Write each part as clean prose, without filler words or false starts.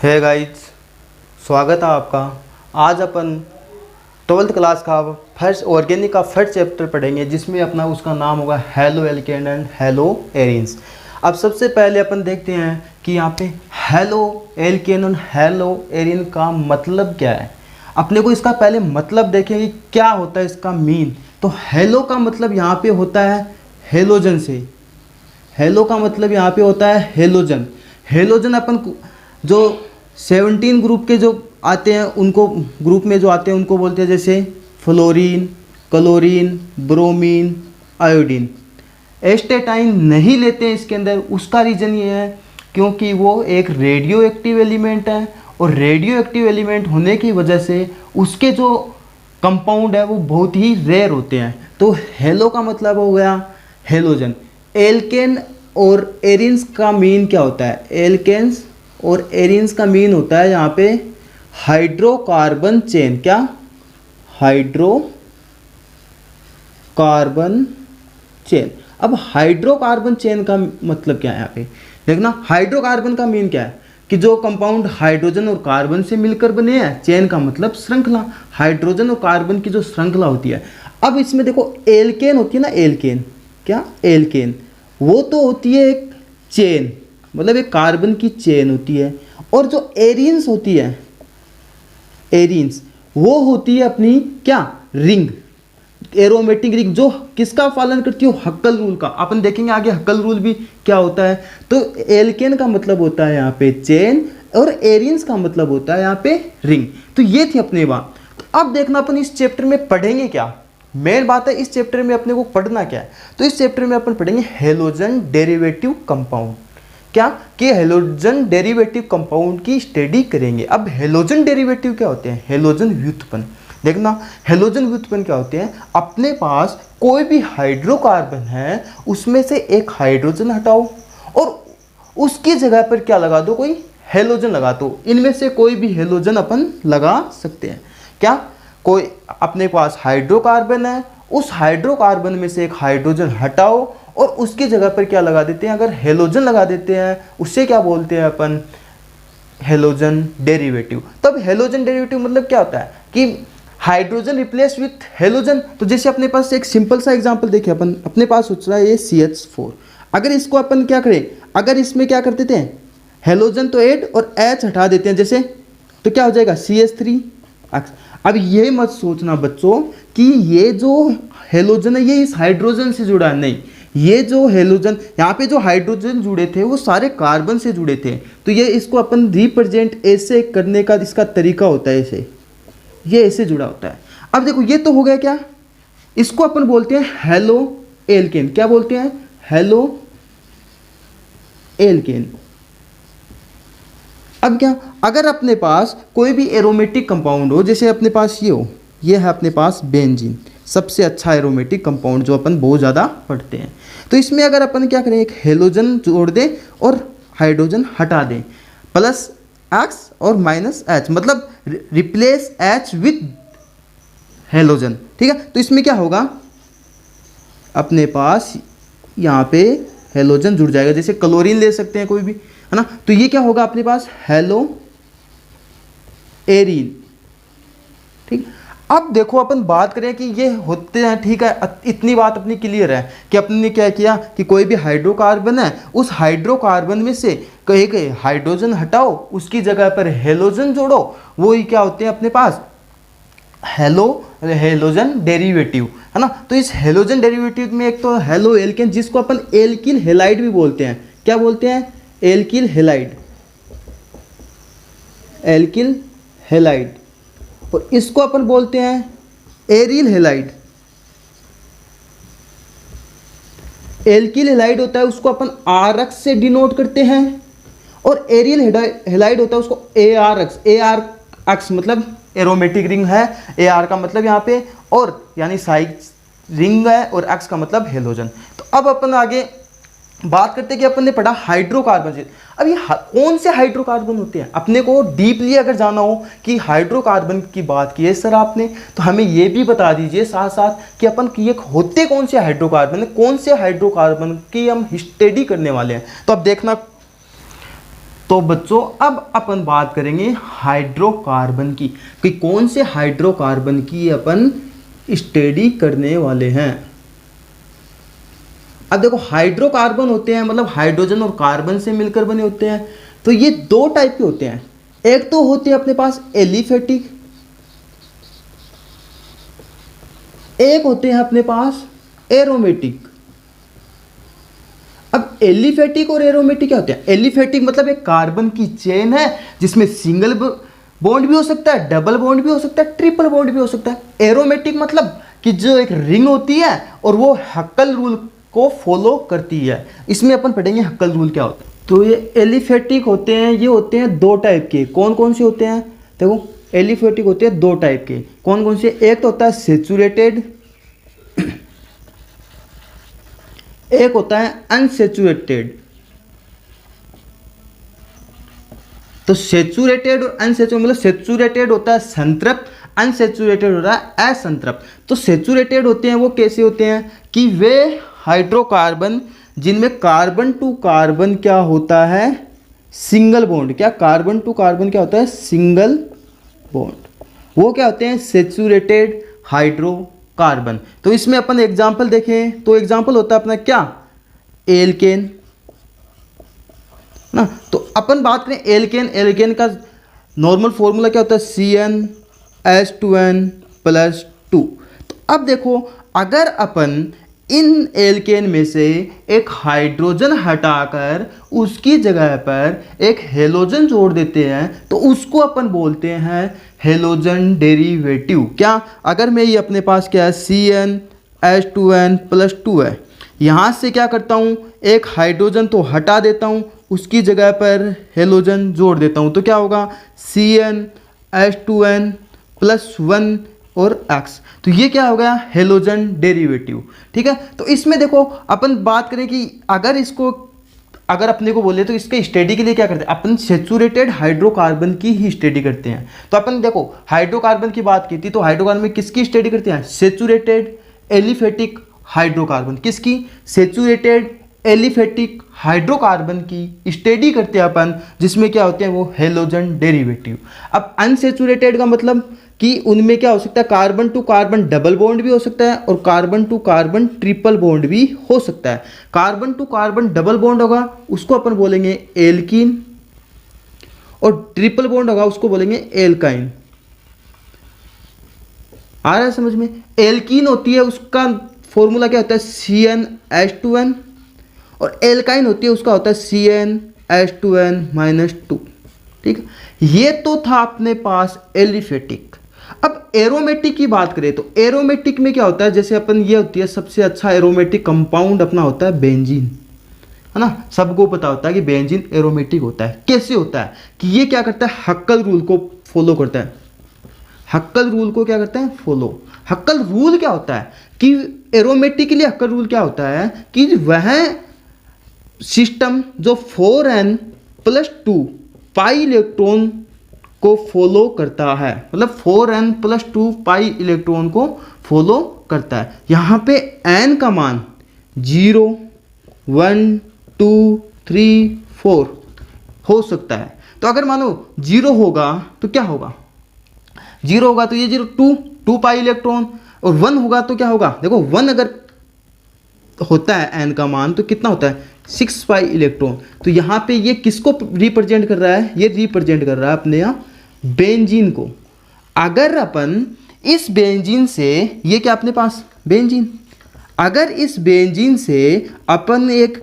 है गाइज, स्वागत है आपका। आज अपन 12th क्लास का फर्स्ट ऑर्गेनिक का फर्स्ट चैप्टर पढ़ेंगे, जिसमें अपना उसका नाम होगा halo alkane and hello arenes. अब सबसे पहले अपन देखते हैं कि यहाँ पे हेलो एल्केन और हेलो एरिन का मतलब क्या है। अपने को इसका पहले मतलब देखेंगे क्या होता है इसका मीन। तो हेलो का मतलब यहाँ पे होता है हेलोजन से। हेलो का मतलब यहाँ पे होता है हेलोजन। हेलोजन अपन जो 17 ग्रुप के जो आते हैं उनको ग्रुप में जो आते हैं उनको बोलते हैं, जैसे fluorine, chlorine, bromine, iodine. Astatine नहीं लेते हैं इसके अंदर। उसका रीज़न ये है क्योंकि वो एक रेडियो एक्टिव एलिमेंट है, और रेडियो एक्टिव एलिमेंट होने की वजह से उसके जो कंपाउंड है वो बहुत ही रेयर होते हैं। तो हेलो का मतलब हो गया हेलोजन। एल्केन और एरिन्स का मीन क्या होता है? एल्केन्स और एरिन्स का मीन होता है यहाँ पे हाइड्रोकार्बन चेन। क्या? Hydrocarbon chain. अब हाइड्रोकार्बन चेन का मतलब क्या है यहाँ पे देखना। हाइड्रोकार्बन का मीन क्या है कि जो कंपाउंड हाइड्रोजन और कार्बन से मिलकर बने हैं। चेन का मतलब श्रृंखला, हाइड्रोजन और कार्बन की जो श्रृंखला होती है। अब इसमें देखो एल्केन होती है ना, एल्केन। क्या? एल्केन। वो तो होती है एक चेन, मतलब एक कार्बन की चेन होती है। और जो एरिन्स होती है, एरिन्स वो होती है अपनी क्या? रिंग, एरोमेटिक रिंग, जो किसका पालन करती है? हक्कल रूल का। अपन देखेंगे आगे हक्कल रूल भी क्या होता है। तो एल्केन का मतलब होता है यहाँ पे चेन, और एरिन्स का मतलब होता है यहाँ पे रिंग। तो ये थी अपनी बात। तो अब देखना अपन इस चैप्टर में पढ़ेंगे क्या। मेन बात है इस चैप्टर में अपने को पढ़ना क्या है। तो इस चैप्टर में अपन पढ़ेंगे हेलोजन डेरिवेटिव कंपाउंड। क्या? कि हेलोजन डेरिवेटिव कंपाउंड की स्टडी करेंगे। अब हेलोजन डेरिवेटिव क्या होते हैं? हेलोजन व्युत्पन्न। देखना, हेलोजन व्युत्पन्न क्या होते हैं? अपने पास कोई भी हाइड्रोकार्बन है, उसमें से एक हाइड्रोजन हटाओ और उसकी जगह पर क्या लगा दो? कोई हेलोजन लगा दो। इनमें से कोई भी हेलोजन अपन लगा सकते हैं। क्या? कोई अपने पास हाइड्रोकार्बन है, उस हाइड्रोकार्बन में से एक हाइड्रोजन हटाओ और उसकी जगह पर क्या लगा देते हैं? अगर हेलोजन लगा देते हैं, उससे क्या बोलते हैं अपन? Halogen derivative. तब हेलोजन डेरिवेटिव मतलब क्या होता है कि हाइड्रोजन रिप्लेस विथ हेलोजन। तो जैसे अपने पास एक सिंपल सा एग्जांपल देखिए, अपन अपने पास सोच रहा है ये CH4। अगर इसको अपन क्या करें, अगर इसमें क्या कर देते हैं हेलोजन तो ऐड और H हटा देते हैं जैसे, तो क्या हो जाएगा? CH3। अब ये मत सोचना बच्चों कि ये जो हेलोजन है ये इस हाइड्रोजन से जुड़ा है, नहीं। ये जो हेलोजन यहाँ पे जो हाइड्रोजन जुड़े थे वो सारे कार्बन से जुड़े थे। तो ये इसको अपन रिप्रेजेंट ऐसे करने का इसका तरीका होता है, ऐसे, ये ऐसे जुड़ा होता है। अब देखो ये तो हो गया क्या, इसको अपन बोलते हैं हेलो एल्केन। क्या बोलते हैं? Halo alkane. अब क्या, अगर अपने पास कोई भी एरोमेटिक कंपाउंड हो, जैसे अपने पास ये हो, ये है अपने पास बेंजीन, सबसे अच्छा एरोमेटिक कंपाउंड जो अपन बहुत ज़्यादा पढ़ते हैं। तो इसमें अगर अपन क्या करें, एक हेलोजन जोड़ दें और हाइड्रोजन हटा दें, प्लस X और माइनस H, मतलब रिप्लेस H विथ हेलोजन। ठीक है, तो इसमें क्या होगा, अपने पास यहाँ पे हेलोजन जुड़ जाएगा। जैसे क्लोरीन ले सकते हैं कोई भी, है ना। तो ये क्या होगा अपने पास? Hello Erin. ठीक। अब देखो अपन बात करें कि ये होते हैं, ठीक है, इतनी बात अपनी क्लियर है कि अपन ने क्या किया कि कोई भी हाइड्रोकार्बन है, उस हाइड्रोकार्बन में से कहीं हाइड्रोजन हटाओ, उसकी जगह पर हेलोजन जोड़ो, वो ही क्या होते हैं अपने पास? हेलोजन डेरिवेटिव, है ना। तो इस हेलोजन डेरिवेटिव में एक तो हेलो एल्केन, जिसको अपन एल्किल हेलाइड भी बोलते हैं। क्या बोलते हैं? Alkyl halide. Alkyl halide. और इसको अपन बोलते हैं एरिल हेलाइड। एल्किल हेलाइड होता है उसको अपन RX से डिनोट करते हैं, और एरिल हेलाइड होता है उसको ARX। ARX मतलब एरोमेटिक रिंग है, AR का मतलब यहाँ पे और यानी साइज रिंग है, और X का मतलब हेलोजन। तो अब अपन आगे बात करते हैं कि अपन ने पढ़ा हाइड्रोकार्बन से। अब ये कौन से हाइड्रोकार्बन होते हैं? अपने को डीपली अगर जाना हो कि हाइड्रोकार्बन की बात की है सर आपने, तो हमें ये भी बता दीजिए साथ साथ कि अपन ये होते कौन से हाइड्रोकार्बन है, कौन से हाइड्रोकार्बन की हम स्टडी करने वाले हैं। तो अब देखना, तो बच्चों अब अपन बात करेंगे हाइड्रोकार्बन की, कि कौन से हाइड्रोकार्बन की अपन स्टडी करने वाले हैं। अब देखो हाइड्रोकार्बन होते हैं मतलब हाइड्रोजन और कार्बन से मिलकर बने होते हैं। तो ये दो टाइप के होते हैं, एक तो होते हैं अपने पास एलिफेटिक, एक होते हैं अपने पास एरोमेटिक। अब एलिफेटिक और एरोमेटिक क्या होते हैं? एलिफेटिक मतलब एक कार्बन की चेन है जिसमें सिंगल बॉन्ड भी हो सकता है, डबल बॉन्ड भी हो सकता है, ट्रिपल बॉन्ड भी हो सकता है। एरोमेटिक मतलब कि जो एक रिंग होती है और वो हक्कल रूल को फॉलो करती है। इसमें अपन पढ़ेंगे हक्कल रूल क्या होता है। तो ये एलिफेटिक होते हैं, ये होते हैं दो टाइप के। कौन कौन से होते हैं? देखो एलिफेटिक होते हैं दो टाइप के। कौन कौन से? एक तो होता है सेचुरेटेड, एक होता है अनसेचुरेटेड। तो सेचुरेटेड और अनसेचुरेटेड मतलब सेचुरेटेड होता है संतृप्त, अनसेचुरेटेड होता है असंतृप्त। तो सेचुरेटेड होते हैं वो कैसे होते हैं कि वे हाइड्रोकार्बन जिनमें कार्बन टू कार्बन क्या होता है? Single bond. क्या कार्बन टू कार्बन क्या होता है? Single bond. वो क्या होते हैं? Saturated hydrocarbon. तो इसमें अपन एग्जांपल देखें तो एग्जांपल होता है अपना क्या? एल्केन ना। तो अपन बात करें एल्केन, एल्केन का नॉर्मल फॉर्मूला क्या होता है? CnH2n+2। तो अब देखो अगर अपन इन एल्केन में से एक हाइड्रोजन हटाकर उसकी जगह पर एक हेलोजन जोड़ देते हैं तो उसको अपन बोलते हैं हेलोजन डेरिवेटिव। क्या? अगर मैं ये अपने पास क्या है CnH2n+2 है, यहाँ से क्या करता हूँ एक हाइड्रोजन तो हटा देता हूँ, उसकी जगह पर हेलोजन जोड़ देता हूँ, तो क्या होगा CnH2n+1 और X। तो ये क्या हो गया? Halogen derivative. ठीक है। तो इसमें देखो अपन बात करें कि अगर इसको अगर अपने को बोले तो इसके स्टडी के लिए क्या करते हैं अपन? सेचुरेटेड हाइड्रोकार्बन की ही स्टडी करते हैं। तो अपन देखो हाइड्रोकार्बन की बात की थी तो हाइड्रोकार्बन में किसकी स्टडी करते हैं? Saturated aliphatic hydrocarbon. किसकी? सेचुरेटेड एलिफेटिक हाइड्रोकार्बन की स्टडी करते हैं अपन, जिसमें क्या होते हैं वो हेलोजन डेरिवेटिव। अब अनसेचुरेटेड का मतलब कि उनमें क्या हो सकता है? Carbon to carbon double bond भी हो सकता है और carbon to carbon triple bond भी हो सकता है। Carbon to carbon double bond होगा उसको अपन बोलेंगे एल्कीन, और ट्रिपल बॉन्ड होगा उसको बोलेंगे एल्काइन। आ रहा है समझ में? एल्कीन होती है उसका फॉर्मूला क्या होता है? CnH2n, और एल्काइन होती है उसका होता है CnH2n-2। ठीक है। ये तो था अपने पास एलिफेटिक। अब एरोमेटिक की बात करें तो एरोमेटिक में क्या होता है? जैसे अपन ये होती है सबसे अच्छा एरोमेटिक कंपाउंड अपना होता है बेंजीन, है ना। सबको पता होता है कि बेंजीन एरोमेटिक होता है। कैसे होता है कि ये क्या करता है? हक्कल रूल को फॉलो करता है। हक्कल रूल को क्या करता है? फॉलो। हक्कल रूल क्या होता है कि एरोमेटिक के लिए हक्कल रूल क्या होता है कि वह सिस्टम जो 4n+2 पाई इलेक्ट्रॉन को फॉलो करता है, मतलब 4n+2 पाई इलेक्ट्रॉन को फॉलो करता है। यहाँ पे n का मान 0, 1, 2, 3, 4 हो सकता है। तो अगर मानो 0 होगा तो क्या होगा? 0 होगा तो ये 0 2 पाई इलेक्ट्रॉन, और 1 होगा तो क्या होगा? देखो 1 अगर होता है n का मान तो कितना होता है? 6 पाई इलेक्ट्रॉन। तो यहाँ पे ये किसको रिप्रेजेंट कर रहा है? ये रिप्रेजेंट कर रहा है अपने यहाँ बेंजीन को। अगर अपन इस बेंजीन से ये क्या अपने पास बेंजीन, अगर इस बेंजीन से अपन एक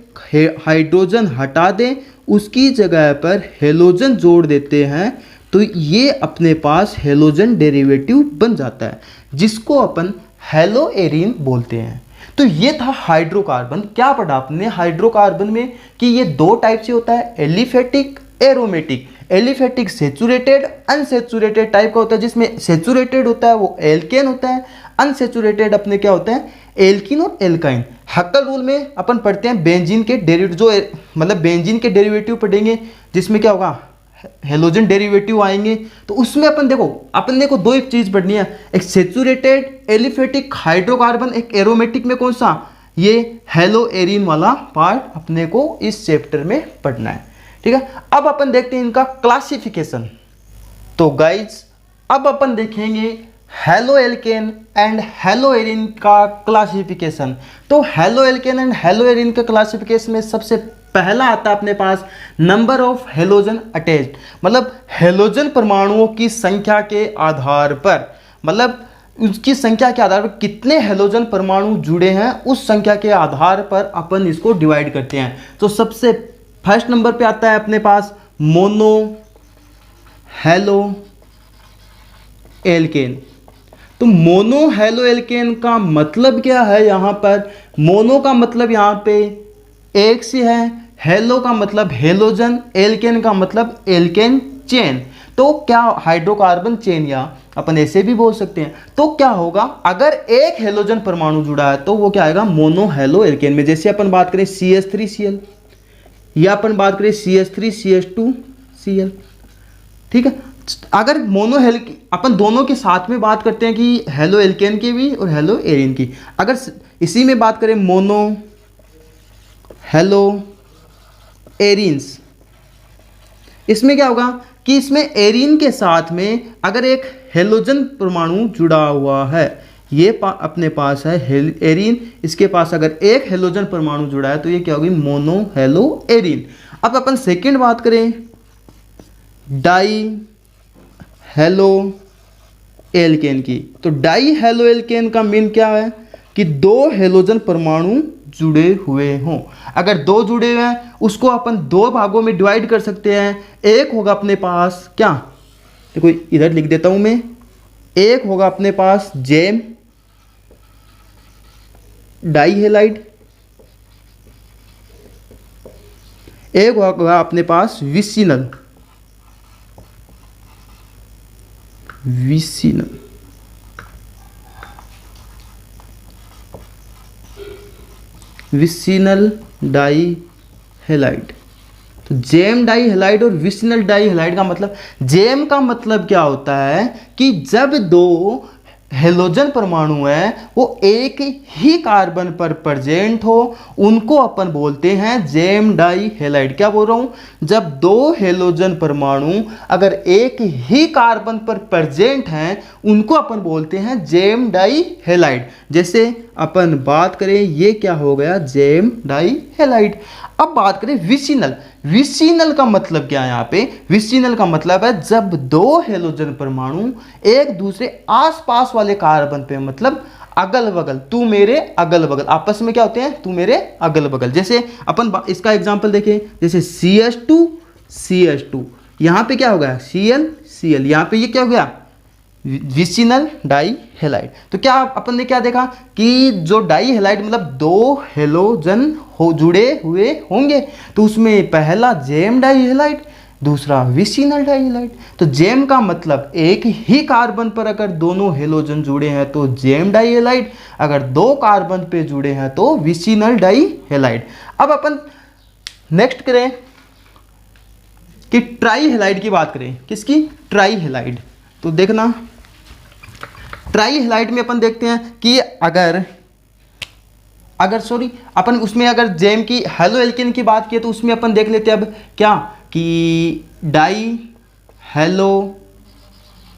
हाइड्रोजन हटा दें उसकी जगह पर हेलोजन जोड़ देते हैं तो ये अपने पास हेलोजन डेरिवेटिव बन जाता है, जिसको अपन हेलोएरिन बोलते हैं। तो ये था हाइड्रोकार्बन। क्या पढ़ा आपने हाइड्रोकार्बन में कि ये दो टाइप से होता है, aliphatic, aromatic. Aliphatic saturated, unsaturated type का होता है, जिसमें सेचुरेटेड होता है वो एल्केन होता है, अनसेचुरेटेड अपने क्या होता है? एल्किन और एल्काइन। हक्कल रूल में अपन पढ़ते हैं बेंजीन के डेरिवेटिव, जो मतलब बेंजीन के डेरिवेटिव पढ़ेंगे जिसमें क्या होगा? हेलोजन डेरिवेटिव आएंगे। तो उसमें अपन देखो अपने को दो एक चीज पढ़नी है, एक सेचुरेटेड एलिफेटिक हाइड्रोकार्बन, एक एरोमेटिक में कौन सा? ये हेलोएरिन वाला पार्ट अपने को इस चैप्टर में पढ़ना है। ठीक है, अब अपन देखते हैं इनका क्लासिफिकेशन। तो गाइज अब अपन देखेंगे halo alkane and hello Erin का क्लासिफिकेशन। तो halo alkane and hello Erin के क्लासिफिकेशन में सबसे पहला आता है अपने पास नंबर ऑफ हेलोजन अटैच्ड, मतलब हेलोजन परमाणुओं की संख्या के आधार पर, मतलब उसकी संख्या के आधार पर कितने हेलोजन परमाणु जुड़े हैं उस संख्या के आधार पर अपन इसको डिवाइड करते हैं। तो सबसे फर्स्ट नंबर पे आता है अपने पास मोनो हेलो एल्केन। तो मोनो हेलो एल्केन का मतलब क्या है, यहां पर मोनो का मतलब यहां पे एक से है, हेलो का मतलब हेलोजन, एल्केन का मतलब एल्केन चेन। तो क्या हाइड्रोकार्बन चेन, या अपन ऐसे भी बोल सकते हैं। तो क्या होगा अगर एक हेलोजन परमाणु जुड़ा है तो वो क्या आएगा मोनो हेलो एल्केन में। जैसे अपन बात करें CH3Cl या अपन बात करें CH3CH2Cl, ठीक है। अगर मोनो अपन दोनों के साथ में बात करते हैं कि हेलो एल्केन की भी और हेलो एरिन की। अगर इसी में बात करें मोनो हेलो एरिन्स, इसमें क्या होगा कि इसमें एरिन के साथ में अगर एक हेलोजन परमाणु जुड़ा हुआ है, ये अपने पास है एरिन, इसके पास अगर एक हेलोजन परमाणु जुड़ा है तो ये क्या होगी मोनो हेलो एरिन। अब अपन सेकंड बात करें डाई हेलो एल्केन की। तो डाई हेलो एल्केन का मीन क्या है कि दो हेलोजन परमाणु जुड़े हुए हों। अगर दो जुड़े हुए हैं उसको अपन दो भागों में डिवाइड कर सकते हैं। एक होगा अपने पास क्या, देखो इधर लिख देता हूं मैं, एक होगा अपने पास जेम डाई हेलाइड, एक होगा अपने पास विसिनल विसिनल डाई हेलाइड। तो जेम डाई हेलाइड और विसिनल डाई हेलाइड का मतलब, जेम का मतलब क्या होता है कि जब दो हेलोजन परमाणु है वो एक ही कार्बन पर प्रेजेंट हो उनको अपन बोलते हैं जेम डाई हेलाइड। क्या बोल रहा हूं, जब दो हेलोजन परमाणु अगर एक ही कार्बन पर प्रेजेंट हैं उनको अपन बोलते हैं जेम डाई हेलाइड। जैसे अपन बात करें ये क्या हो गया जेम डाई हेलाइड। अब बात करें विसिनल। विसिनल का मतलब क्या है, यहाँ पे विसिनल का मतलब है जब दो हेलोजन परमाणु एक दूसरे आसपास वाले कार्बन पे, मतलब अगल बगल, तू मेरे अगल बगल, आपस में क्या होते हैं तू मेरे अगल बगल। जैसे अपन इसका एग्जांपल देखें, जैसे CH2 यहाँ पे क्या हो गया Cl, यहाँ पे ये क्या हो गया विसिनल डाई हेलाइड। तो क्या अपन ने क्या देखा कि जो डाई हेलाइड मतलब दो हेलोजन जुड़े हुए होंगे तो उसमें पहला जेम डाई हेलाइड, दूसरा विसिनल डाई हेलाइड। तो जेम का मतलब एक ही कार्बन पर अगर दोनों हेलोजन जुड़े हैं तो जेम डाई हेलाइड, अगर दो कार्बन पे जुड़े हैं तो विसिनल डाई हेलाइड। अब अपन नेक्स्ट करें कि ट्राई हेलाइड की बात करें। किसकी, ट्राई हेलाइड। तो देखना ट्राई हेलाइड में अपन देखते हैं कि अगर अपन उसमें अगर जेम की हेलो एल्केन की बात की तो उसमें अपन देख लेते हैं अब क्या कि डाई हेलो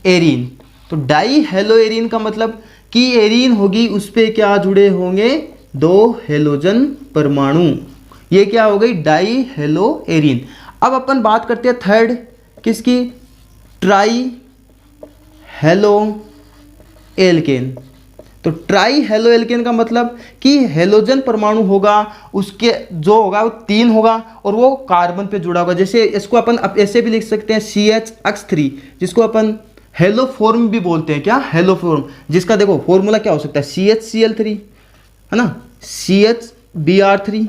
एरिन। तो डाई हेलो एरिन का मतलब कि एरिन होगी उस पर क्या जुड़े होंगे दो हेलोजन परमाणु, ये क्या हो गई डाई हेलो एरिन। अब अपन बात करते हैं थर्ड किसकी, ट्राई हेलो एल्केन। तो ट्राई हेलो एल्केन का मतलब कि हेलोजन परमाणु होगा उसके जो होगा वो 3 होगा और वो कार्बन पे जुड़ा होगा। जैसे इसको अपन ऐसे भी लिख सकते हैं CH3 जिसको अपन हेलो फॉर्म भी बोलते हैं। क्या हेलो फॉर्म, जिसका देखो फॉर्मूला क्या हो सकता है CHCl3 है ना, CHBr3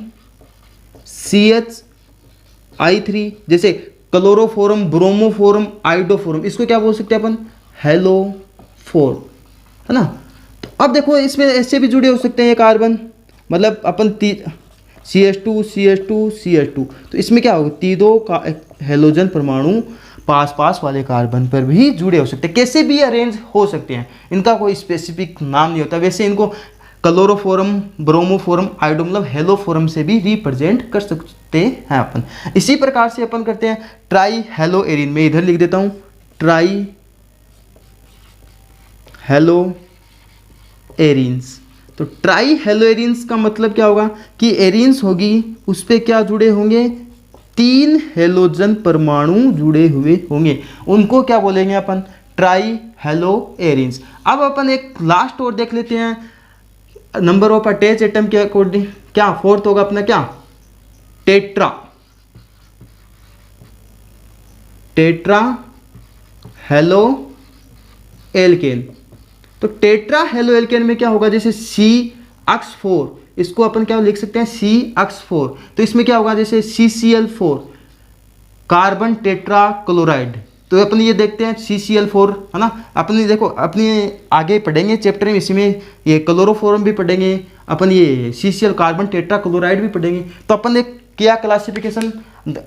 CHI3, जैसे क्लोरोफॉर्म ब्रोमोफॉर्म आइडोफॉर्म, इसको क्या बोल सकते हैं अपन हेलो फॉर्म है ना। तो अब देखो इसमें ऐसे भी जुड़े हो सकते हैं ये कार्बन, मतलब अपन CH2 तो इसमें क्या होगा तीनों का हेलोजन परमाणु पास वाले कार्बन पर भी जुड़े हो सकते हैं, कैसे भी अरेंज हो सकते हैं, इनका कोई स्पेसिफिक नाम नहीं होता। वैसे इनको क्लोरोफॉर्म, ब्रोमोफॉर्म, आयोडो मतलब हेलोफॉर्म से भी रिप्रेजेंट कर सकते हैं अपन। इसी प्रकार से अपन करते हैं ट्राई हेलो एरिन। मैं इधर लिख देता हूं ट्राई हेलो एरिन्स। तो ट्राई हेलो एरिन्स का मतलब क्या होगा कि एरिन्स होगी, उस पर क्या जुड़े होंगे, 3 हेलोजन परमाणु जुड़े हुए होंगे, उनको क्या बोलेंगे अपन, ट्राई हेलो एरिन्स। अब अपन एक लास्ट और देख लेते हैं, नंबर ऑफ अटैच एटम के अकॉर्डिंग क्या फोर्थ होगा अपना, क्या टेट्रा, टेट्रा हेलो एल्केन। तो टेट्रा हेलो एल्केन में क्या होगा, जैसे C(4), इसको अपन क्या लिख सकते हैं C(4), तो इसमें क्या होगा जैसे CCl4 कार्बन टेट्रा क्लोराइड। तो अपन ये देखते हैं CCl4 है ना, अपनी देखो अपनी आगे पढ़ेंगे चैप्टर में, इसी में ये क्लोरोफॉर्म भी पढ़ेंगे अपन, ये CCl कार्बन टेट्रा क्लोराइड भी पढ़ेंगे। तो अपन एक किया क्लासिफिकेशन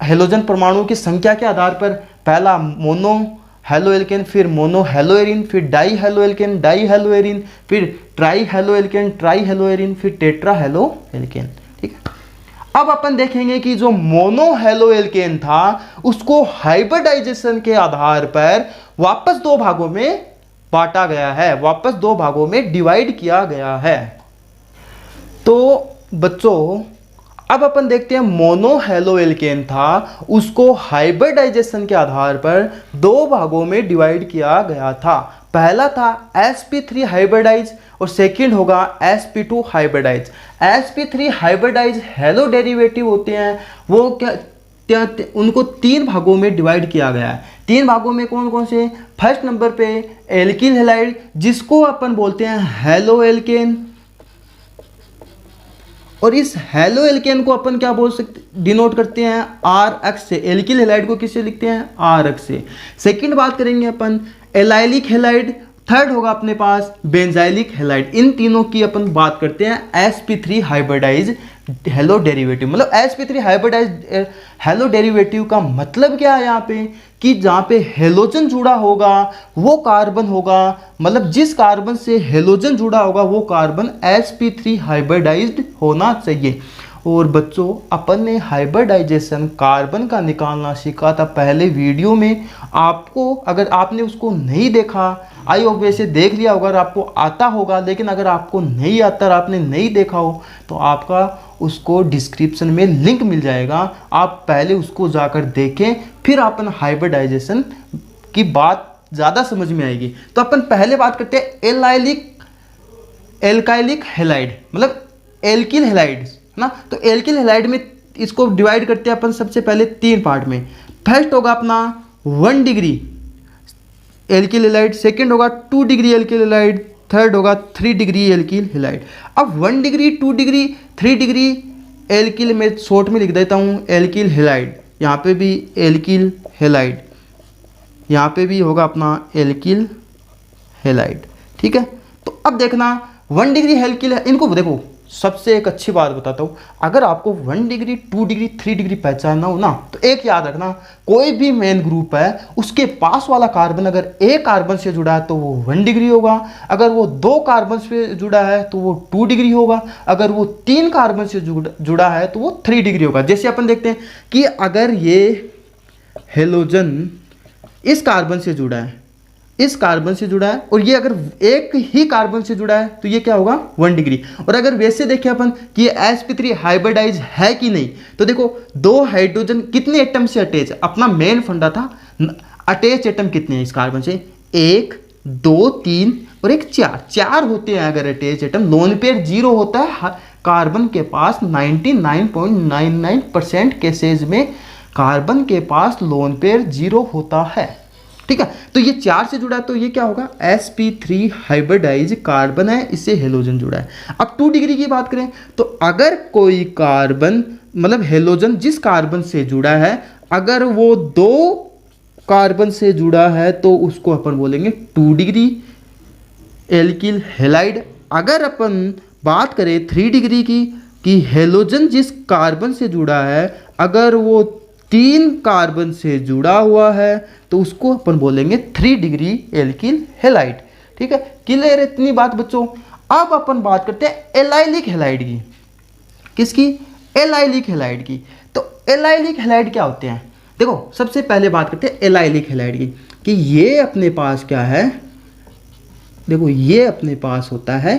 हेलोजन परमाणु की संख्या के आधार पर, पहला मोनो हेलो एल्केन, फिर मोनो हेलो एरिन, फिर di halo alkane, di halo arene, फिर tri halo alkane, tri halo arene, फिर टेट्रा हेलो एल्केन। ठीक है, अब अपन देखेंगे कि जो मोनो हेलो एल्केन था उसको हाइब्रिडाइजेशन के आधार पर वापस 2 भागों में बांटा गया है, वापस 2 भागों में डिवाइड किया गया है। तो बच्चों अब अपन देखते हैं मोनो हेलो एल्केन था, उसको हाइब्रिडाइजेशन के आधार पर 2 भागों में डिवाइड किया गया था। पहला था sp3 हाइब्रिडाइज और सेकंड होगा sp2 hybridise. sp3 hybridise hello derivative होते हैं, वो क्या उनको 3 भागों में डिवाइड किया गया है। 3 भागों में कौन कौन से, फर्स्ट नंबर पे एल्किल हैलाइड जिसको अपन बोलते हैं हेलो एल्केन, और इस हेलो एल्केन को अपन क्या बोल सकते, डिनोट करते हैं RX से। एल्किल हैलाइड को किससे लिखते हैं, RX से। सेकंड बात करेंगे अपन एलाइलिक हैलाइड, थर्ड होगा अपने पास बेंजाइलिक हैलाइड। इन तीनों की अपन बात करते हैं sp3 हाइब्रिडाइज हेलो डेरिवेटिव। मतलब sp3 हाइब्रिडाइज हेलो डेरिवेटिव का मतलब क्या है यहाँ पे, कि जहाँ पे हेलोजन जुड़ा होगा वो कार्बन होगा, मतलब जिस कार्बन से हेलोजन जुड़ा होगा वो कार्बन sp3 हाइब्रिडाइज्ड होना चाहिए। और बच्चों अपन ने हाइब्रिडाइजेशन कार्बन का निकालना सीखा था पहले वीडियो में, आपको अगर आपने उसको नहीं देखा, आई होप वैसे देख लिया होगा, अगर आपको आता होगा, लेकिन अगर आपको नहीं आता और आपने नहीं देखा हो तो आपका उसको डिस्क्रिप्शन में लिंक मिल जाएगा, आप पहले उसको जाकर देखें, फिर अपन हाइब्रिडाइजेशन की बात ज़्यादा समझ में आएगी। तो अपन पहले बात करते हैं एल्काइलिक हैलाइड, मतलब एल्किल हैलाइड ना। तो एल्किल हैलाइड में इसको डिवाइड करते हैं अपन सबसे पहले 3 पार्ट में। फर्स्ट होगा अपना 1 डिग्री एल्किल हैलाइड, सेकंड होगा 2 डिग्री एल्किल हैलाइड, थर्ड होगा 3 डिग्री एल्किल हैलाइड। अब 1 डिग्री 2 डिग्री 3 डिग्री एल्किल में शॉर्ट में लिख देता हूँ एल्किल हैलाइड, यहाँ पे भी एल्किल हैलाइड, यहाँ पे भी होगा अपना एल्किल हैलाइड। ठीक है, तो अब देखना 1 डिग्री एल्किल, इनको देखो सबसे एक अच्छी बात बताता हूँ, अगर आपको 1 डिग्री 2 डिग्री 3 डिग्री पहचानना हो ना, तो एक याद रखना, कोई भी मेन ग्रुप है उसके पास वाला कार्बन अगर एक कार्बन से जुड़ा है तो वो 1 डिग्री होगा, अगर वो 2 कार्बन से जुड़ा है तो वो 2 डिग्री होगा, अगर वो 3 कार्बन से जुड़ा है तो वो 3 डिग्री होगा। जैसे अपन देखते हैं कि अगर ये हेलोजन इस कार्बन से जुड़ा है, इस कार्बन से जुड़ा है, और ये अगर एक ही कार्बन से जुड़ा है तो ये क्या होगा 1 डिग्री। और अगर वैसे देखें अपन कि ये sp3 हाइब्रिडाइज है कि नहीं, तो देखो 2 हाइड्रोजन कितने एटम से अटैच, अपना मेन फंडा था अटैच एटम कितने हैं इस कार्बन से, 1 2 3 और एक 4 होते हैं अगर अटैच एटम। लोन पेयर 0 होता है कार्बन के पास, 99.99% केसेज में कार्बन के पास लोन पेयर 0 होता है। ठीक है, तो ये 4 से जुड़ा है तो ये क्या होगा sp3 हाइब्रिडाइज कार्बन है, इससे हेलोजन जुड़ा है। अब 2 डिग्री की बात करें तो अगर कोई कार्बन मतलब हेलोजन जिस कार्बन से जुड़ा है अगर वो 2 कार्बन से जुड़ा है तो उसको अपन बोलेंगे 2 डिग्री एल्किल हैलाइड। अगर अपन बात करें 3 डिग्री की, कि हेलोजन जिस कार्बन से जुड़ा है अगर वो 3 कार्बन से जुड़ा हुआ है तो उसको अपन बोलेंगे 3 डिग्री एल्किल हैलाइड। ठीक है, क्लियर है इतनी बात बच्चों। अब अपन बात करते हैं एलाइलिक हैलाइड की। किसकी? एलाइलिक हैलाइड की। तो एलाइलिक हैलाइड क्या होते हैं? देखो सबसे पहले बात करते हैं एलाइलिक हैलाइड की, कि ये अपने पास क्या है, देखो ये अपने पास होता है,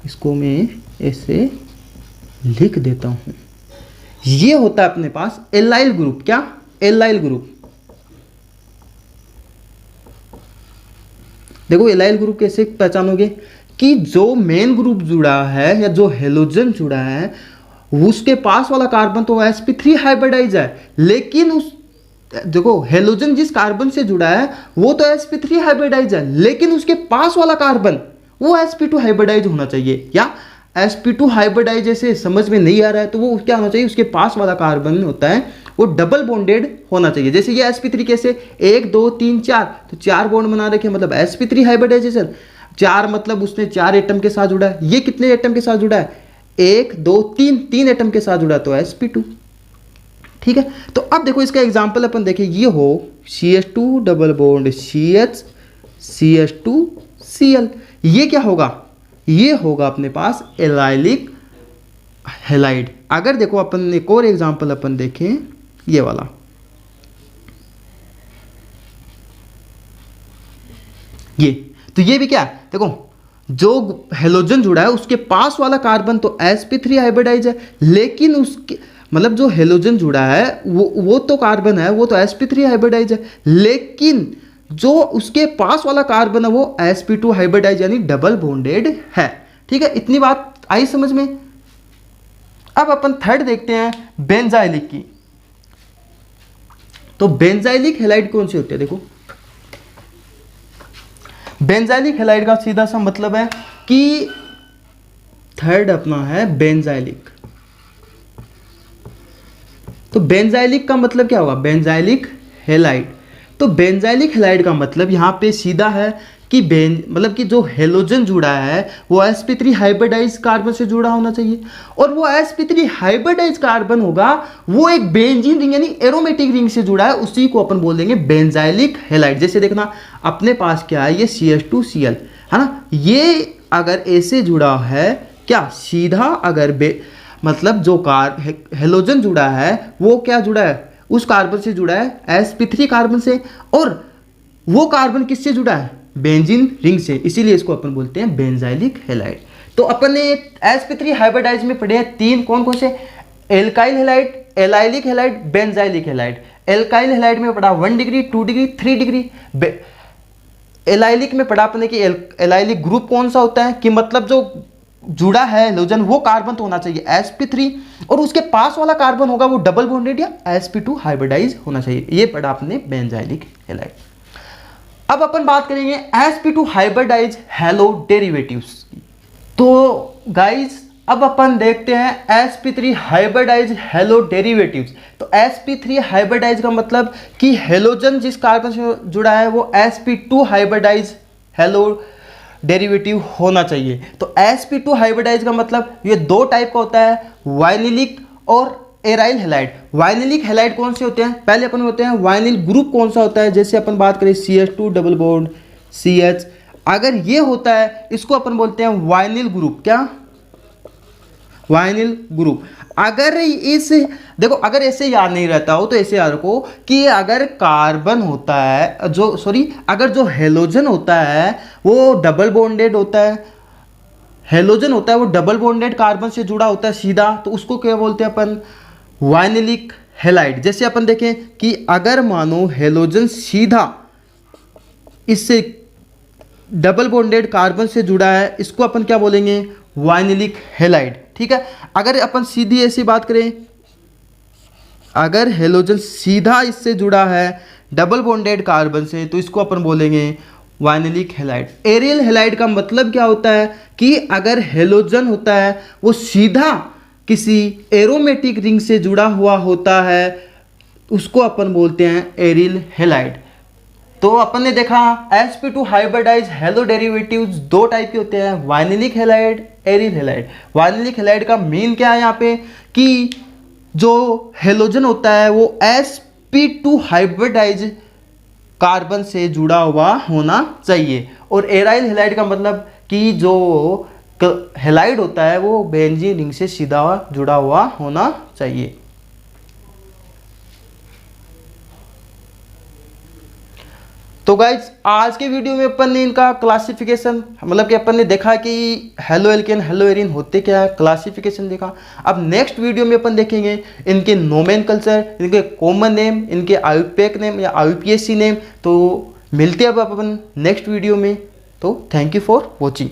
इसको मैं ऐसे लिख देता हूं, ये होता है अपने पास एलाइल ग्रुप। क्या? Allyl group. देखो एलाइल ग्रुप कैसे पहचानोगे? कि जो मेन ग्रुप जुड़ा है या जो हेलोजन जुड़ा है उसके पास वाला कार्बन तो sp3 हाइब्रिडाइज है, लेकिन उस देखो हेलोजन जिस कार्बन से जुड़ा है वो तो sp3 हाइब्रिडाइज है, लेकिन उसके पास वाला कार्बन वो sp2 हाइब्रिडाइज होना चाहिए। या sp2 हाइब्रिडाइज जैसे समझ में नहीं आ रहा है तो वो क्या होना चाहिए? उसके पास वाला कार्बन होता है वो डबल बॉन्डेड होना चाहिए। जैसे ये sp3 कैसे 1 2 3 4, तो 4 बॉन्ड बना रखे मतलब sp3 हाइब्रिडाइजेशन। 4 मतलब उसने 4 एटम के साथ जुड़ा है। ये कितने एटम के साथ जुड़ा है? 1 2 3, 3 एटम के साथ जुड़ा तो sp2। ठीक है, तो अब देखो इसका एग्जांपल अपन देखें, ये हो CH2 double bond CH CH2 Cl, ये क्या होगा? ये होगा अपने पास एलाइलिक हैलाइड। अगर देखो अपन एक और एग्जांपल अपन देखें, ये वाला, ये तो ये भी क्या है? देखो जो हेलोजन जुड़ा है उसके पास वाला कार्बन तो sp3 हाइब्रिडाइज है, लेकिन उसके मतलब जो हेलोजन जुड़ा है वो तो कार्बन है वो तो sp3 हाइब्रिडाइज है, लेकिन जो उसके पास वाला कार्बन है वो sp2 हाइब्रिडाइज यानी डबल बॉन्डेड है। ठीक है, इतनी बात आई समझ में? अब अपन थर्ड देखते हैं बेंजाइलिक की। तो बेंजाइलिक हैलाइड कौन से होते हैं? देखो बेंजाइलिक हैलाइड का सीधा सा मतलब है कि थर्ड अपना है बेंजाइलिक। तो बेंजाइलिक का मतलब क्या होगा? Benzylic halide. तो बेंजाइलिक हैलाइड का मतलब यहां पे सीधा है कि मतलब कि जो हेलोजन जुड़ा है वो sp3 हाइब्रिडाइज कार्बन से जुड़ा होना चाहिए, और वो sp3 हाइब्रिडाइज कार्बन होगा वो एक बेंजीन रिंग यानी एरोमेटिक रिंग से जुड़ा है, उसी को अपन बोल देंगे बेंजाइलिक हैलाइड। जैसे देखना अपने पास क्या है, ये CH2Cl है ना, ये अगर ऐसे जुड़ा है क्या सीधा, अगर मतलब जो हेलोजन जुड़ा है वो क्या जुड़ा है? उस कार्बन से जुड़ा है sp3 कार्बन से, और वो कार्बन किससे जुड़ा है? बेंजीन रिंग से, इसीलिए इसको अपन बोलते हैं बेंजाइलिक हैलाइड। तो अपन ने sp3 हाइब्रिडाइज में पढ़े हैं 3, कौन कौन से? Alkyl halide, allylic halide, benzylic halide. Alkyl halide में पढ़ा 1 डिग्री 2 डिग्री 3 डिग्री। एलाइलिक में पढ़ा अपने कि एलाइलिक ग्रुप कौन सा होता है, कि मतलब जो जुड़ा है हेलोजन वो कार्बन तो होना चाहिए sp3, और उसके पास वाला कार्बन होगा वो डबल बॉन्डेड या sp2 हाइब्रिडाइज होना चाहिए। ये पढ़ा आपने बेंजाइलिक हैलाइड। अब अपन बात करेंगे sp2 हाइब्रिडाइज हैलो डेरिवेटिव्स की। तो गाइज अब अपन देखते हैं sp3 हाइब्रिडाइज हैलो डेरिवेटिव्स। तो sp3 हाइब्रिडाइज का मतलब कि हेलोजन जिस कार्बन से जुड़ा है वो sp2 हाइब्रिडाइज हैलो डेरिवेटिव होना चाहिए। तो sp2 हाइब्रिडाइज का मतलब ये 2 टाइप का होता है, वाइनिलिक और एराइल हैलाइड। वाइनिलिक हैलाइड कौन से होते हैं? पहले अपन होते हैं वाइनिल ग्रुप कौन सा होता है, जैसे अपन बात करें CH2 डबल बॉन्ड CH, अगर ये होता है इसको अपन बोलते हैं वाइनिल ग्रुप। क्या? Vinyl group. अगर इस देखो अगर ऐसे याद नहीं रहता हो तो ऐसे याद रखो कि अगर कार्बन होता है अगर जो हेलोजन होता है वो डबल बॉन्डेड होता है, हेलोजन होता है वो डबल बॉन्डेड कार्बन से जुड़ा होता है सीधा, तो उसको क्या बोलते हैं अपन? Vinylic halide. जैसे अपन देखें कि अगर मानो हेलोजन सीधा इससे डबल बॉन्डेड कार्बन से जुड़ा है, इसको अपन क्या बोलेंगे? Vinylic halide. ठीक है, अगर अपन सीधी ऐसी बात करें, अगर हेलोजन सीधा इससे जुड़ा है डबल बॉन्डेड कार्बन से, तो इसको अपन बोलेंगे वाइनिलिक हैलाइड। एरियल हैलाइड का मतलब क्या होता है कि अगर हेलोजन होता है वो सीधा किसी एरोमेटिक रिंग से जुड़ा हुआ होता है, उसको अपन बोलते हैं एरियल हैलाइड। तो अपन ने देखा sp2 hybridise hello derivatives 2 type के होते हैं, vinylic halide, aryl halide. Vinylic halide का मीन क्या है यहाँ पे कि जो हेलोजन होता है वो sp2 हाइब्रिडाइज कार्बन से जुड़ा हुआ होना चाहिए। और एराइल हैलाइड का मतलब कि जो हैलाइड होता है वो बेंजीन रिंग से सीधा जुड़ा हुआ होना चाहिए। तो गाइज आज के वीडियो में अपन ने इनका क्लासिफिकेशन मतलब कि अपन ने देखा कि हेलो एल्केन हेलो एरीन होते क्या है, क्लासिफिकेशन देखा। अब नेक्स्ट वीडियो में अपन देखेंगे इनके नोमेनकल्चर, इनके कॉमन नेम, इनके आईयूपीएक नेम या आईयूपीएसी नेम। तो मिलते हैं अब अपन नेक्स्ट वीडियो में। तो थैंक यू फॉर वॉचिंग।